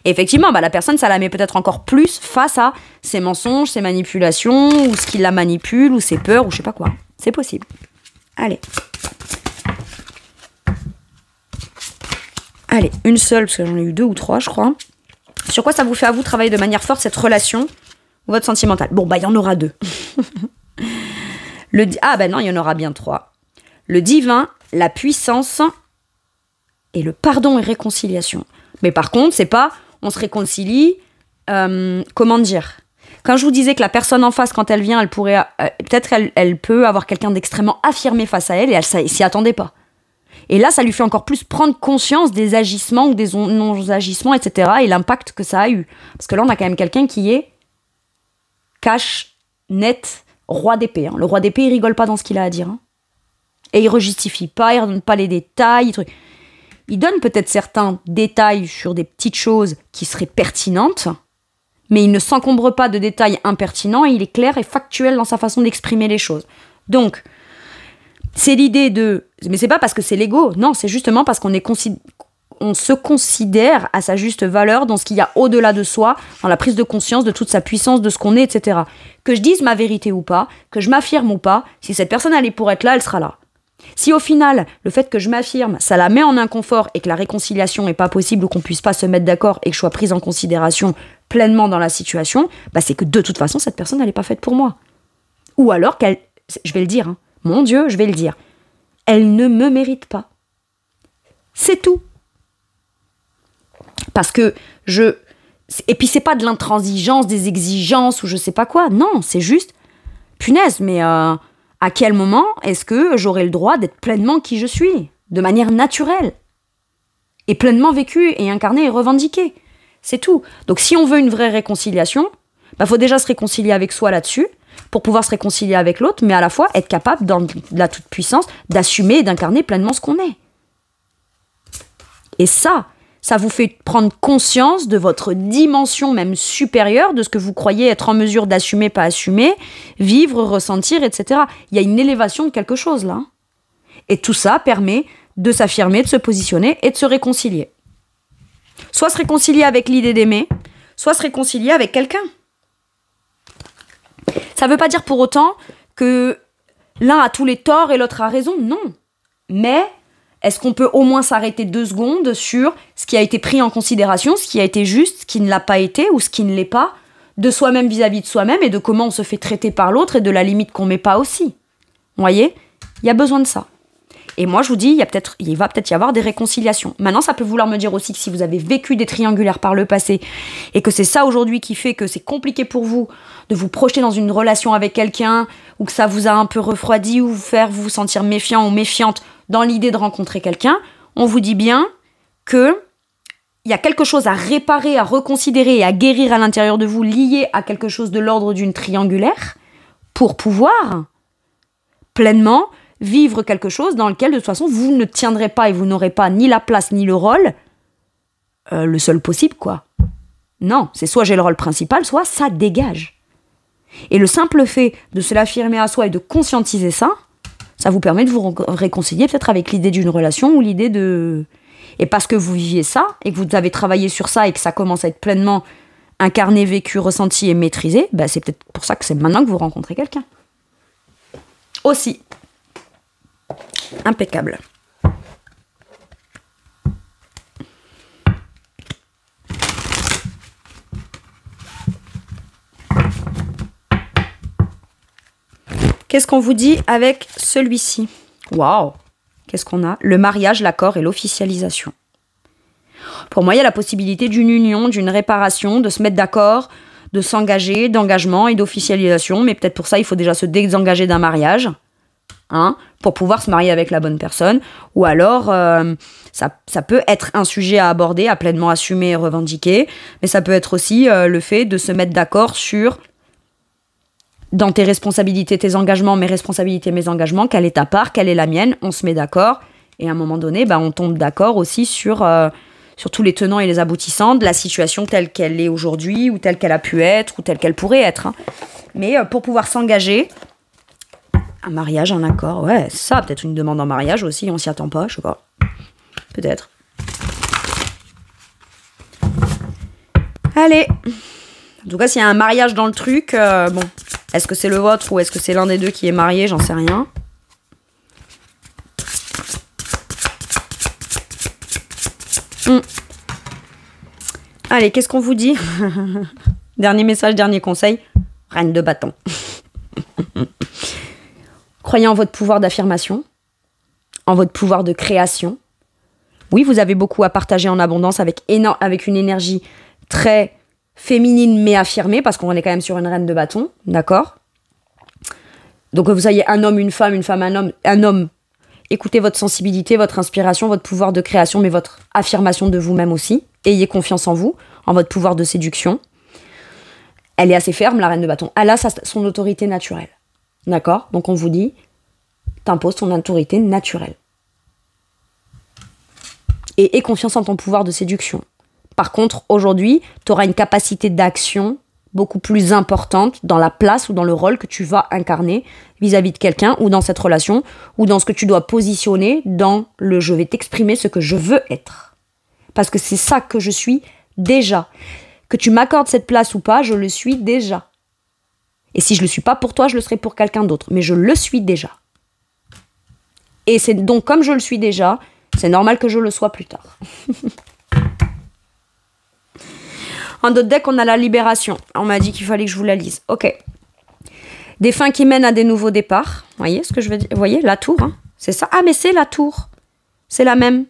Et effectivement, bah, la personne, ça la met peut-être encore plus face à ses mensonges, ses manipulations, ou ce qui la manipule, ou ses peurs, ou je sais pas quoi. C'est possible. Allez. Allez, une seule, parce que j'en ai eu 2 ou 3, je crois. Sur quoi ça vous fait à vous travailler de manière forte cette relation ou votre sentimental? Bon, bah, il y en aura 2. Ah, bah non, il y en aura bien 3. Le divin, la puissance et le pardon et réconciliation. Mais par contre, c'est pas on se réconcilie, comment dire? Quand je vous disais que la personne en face, quand elle vient, elle pourrait, peut-être elle peut avoir quelqu'un d'extrêmement affirmé face à elle et elle s'y attendait pas. Et là, ça lui fait encore plus prendre conscience des agissements ou des non-agissements, etc. et l'impact que ça a eu. Parce que là, on a quand même quelqu'un qui est cash, net, roi d'épée. Hein. Le roi d'épée, il rigole pas dans ce qu'il a à dire. Hein. Et il rejustifie pas, il donne pas les détails. Il donne peut-être certains détails sur des petites choses qui seraient pertinentes, mais il ne s'encombre pas de détails impertinents et il est clair et factuel dans sa façon d'exprimer les choses. Donc, c'est l'idée de... Mais c'est pas parce que c'est l'ego, non, c'est justement parce qu'on on se considère à sa juste valeur dans ce qu'il y a au-delà de soi, dans la prise de conscience de toute sa puissance, de ce qu'on est, etc. Que je dise ma vérité ou pas, que je m'affirme ou pas, si cette personne elle est pour être là, elle sera là. Si au final, le fait que je m'affirme, ça la met en inconfort et que la réconciliation n'est pas possible ou qu'on puisse pas se mettre d'accord et que je sois prise en considération pleinement dans la situation, bah c'est que de toute façon, cette personne, elle n'est pas faite pour moi. Ou alors qu'elle... Je vais le dire, hein. Mon Dieu, je vais le dire. Elle ne me mérite pas. C'est tout. Parce que je... Et puis c'est pas de l'intransigeance, des exigences ou je sais pas quoi. Non, c'est juste... Punaise, mais à quel moment est-ce que j'aurai le droit d'être pleinement qui je suis? De manière naturelle. Et pleinement vécue et incarnée et revendiquée. C'est tout. Donc si on veut une vraie réconciliation, bah, faut déjà se réconcilier avec soi là-dessus, pour pouvoir se réconcilier avec l'autre, mais à la fois être capable, dans la toute-puissance, d'assumer et d'incarner pleinement ce qu'on est. Et ça vous fait prendre conscience de votre dimension même supérieure, de ce que vous croyez être en mesure d'assumer, pas assumer, vivre, ressentir, etc. Il y a une élévation de quelque chose là. Et tout ça permet de s'affirmer, de se positionner et de se réconcilier. Soit se réconcilier avec l'idée d'aimer, soit se réconcilier avec quelqu'un. Ça ne veut pas dire pour autant que l'un a tous les torts et l'autre a raison, non. Mais est-ce qu'on peut au moins s'arrêter 2 secondes sur ce qui a été pris en considération, ce qui a été juste, ce qui ne l'a pas été ou ce qui ne l'est pas, de soi-même vis-à-vis de soi-même et de comment on se fait traiter par l'autre et de la limite qu'on ne met pas aussi. Vous voyez ? Il y a besoin de ça. Et moi, je vous dis, il va peut-être y avoir des réconciliations. Maintenant, ça peut vouloir me dire aussi que si vous avez vécu des triangulaires par le passé et que c'est ça aujourd'hui qui fait que c'est compliqué pour vous de vous projeter dans une relation avec quelqu'un ou que ça vous a un peu refroidi ou vous sentir méfiant ou méfiante dans l'idée de rencontrer quelqu'un, on vous dit bien que il y a quelque chose à réparer, à reconsidérer et à guérir à l'intérieur de vous lié à quelque chose de l'ordre d'une triangulaire pour pouvoir pleinement vivre quelque chose dans lequel, de toute façon, vous ne tiendrez pas et vous n'aurez pas ni la place ni le rôle, le seul possible, quoi. Non, c'est soit j'ai le rôle principal, soit ça dégage. Et le simple fait de se l'affirmer à soi et de conscientiser ça, ça vous permet de vous réconcilier peut-être avec l'idée d'une relation ou l'idée de... Et parce que vous viviez ça, et que vous avez travaillé sur ça et que ça commence à être pleinement incarné, vécu, ressenti et maîtrisé, bah c'est peut-être pour ça que c'est maintenant que vous rencontrez quelqu'un. Aussi. Impeccable. Qu'est-ce qu'on vous dit avec celui-ci? Waouh! Qu'est-ce qu'on a? Le mariage, l'accord et l'officialisation. Pour moi, il y a la possibilité d'une union, d'une réparation, de se mettre d'accord, de s'engager, d'engagement et d'officialisation. Mais peut-être pour ça, il faut déjà se désengager d'un mariage. Pour pouvoir se marier avec la bonne personne, ou alors ça peut être un sujet à aborder, à pleinement assumer et revendiquer, mais ça peut être aussi le fait de se mettre d'accord sur, dans tes responsabilités, tes engagements, mes responsabilités, mes engagements, quelle est ta part, quelle est la mienne, on se met d'accord, et à un moment donné, on tombe d'accord aussi sur tous les tenants et les aboutissants de la situation telle qu'elle est aujourd'hui, ou telle qu'elle a pu être, ou telle qu'elle pourrait être. Mais pour pouvoir s'engager, un mariage, un accord, ouais, c'est ça, peut-être une demande en mariage aussi, on s'y attend pas, je sais pas. Peut-être. Allez. En tout cas, s'il y a un mariage dans le truc, bon, est-ce que c'est le vôtre ou est-ce que c'est l'un des deux qui est marié, j'en sais rien. Allez, qu'est-ce qu'on vous dit? Dernier message, dernier conseil. Reine de bâton. Croyez en votre pouvoir d'affirmation, en votre pouvoir de création. Oui, vous avez beaucoup à partager en abondance avec une énergie très féminine mais affirmée, parce qu'on est quand même sur une reine de bâton, d'accord? Donc que vous soyez un homme, une femme, un homme, écoutez votre sensibilité, votre inspiration, votre pouvoir de création, mais votre affirmation de vous-même aussi. Ayez confiance en vous, en votre pouvoir de séduction. Elle est assez ferme, la reine de bâton. Elle a son autorité naturelle. D'accord? Donc on vous dit, t'imposes ton autorité naturelle. Et aie confiance en ton pouvoir de séduction. Par contre, aujourd'hui, tu auras une capacité d'action beaucoup plus importante dans la place ou dans le rôle que tu vas incarner vis-à-vis de quelqu'un ou dans cette relation ou dans ce que tu dois positionner dans le « je vais t'exprimer ce que je veux être ». Parce que c'est ça que je suis déjà. Que tu m'accordes cette place ou pas, je le suis déjà. Et si je le suis pas pour toi, je le serai pour quelqu'un d'autre. Mais je le suis déjà. Et c'est donc comme je le suis déjà, c'est normal que je le sois plus tard. En d'autres decks, on a la libération. On m'a dit qu'il fallait que je vous la lise. Ok. Des fins qui mènent à des nouveaux départs. Vous voyez ce que je veux dire? Vous voyez, la tour, c'est ça. Ah, mais c'est la tour. C'est la même.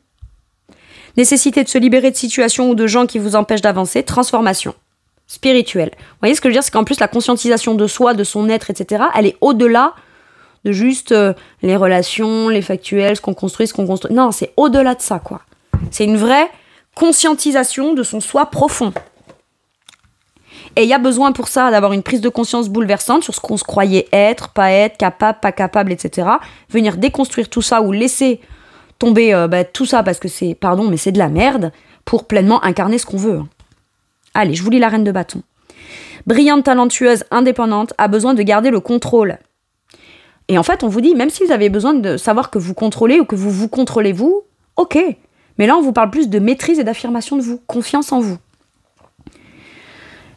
Nécessité de se libérer de situations ou de gens qui vous empêchent d'avancer. Transformation spirituelle. Vous voyez ce que je veux dire? C'est qu'en plus, la conscientisation de soi, de son être, etc., elle est au-delà de juste les relations, les factuels, ce qu'on construit, ce qu'on construit. Non, c'est au-delà de ça, quoi. C'est une vraie conscientisation de son soi profond. Et il y a besoin pour ça d'avoir une prise de conscience bouleversante sur ce qu'on se croyait être, capable, pas capable, etc. Venir déconstruire tout ça ou laisser tomber tout ça parce que c'est, pardon, mais c'est de la merde pour pleinement incarner ce qu'on veut. Allez, je vous lis la reine de bâton. Brillante, talentueuse, indépendante, a besoin de garder le contrôle. Et en fait, on vous dit, même si vous avez besoin de savoir que vous contrôlez ou que vous vous contrôlez vous, ok. Mais là, on vous parle plus de maîtrise et d'affirmation de vous, confiance en vous.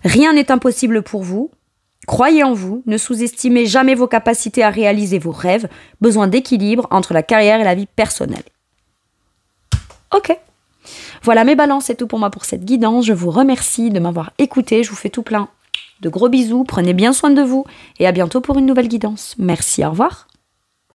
Rien n'est impossible pour vous. Croyez en vous, ne sous-estimez jamais vos capacités à réaliser vos rêves. Besoin d'équilibre entre la carrière et la vie personnelle. Ok. Voilà mes balances, c'est tout pour moi pour cette guidance. Je vous remercie de m'avoir écouté. Je vous fais tout plein de gros bisous. Prenez bien soin de vous et à bientôt pour une nouvelle guidance. Merci, au revoir.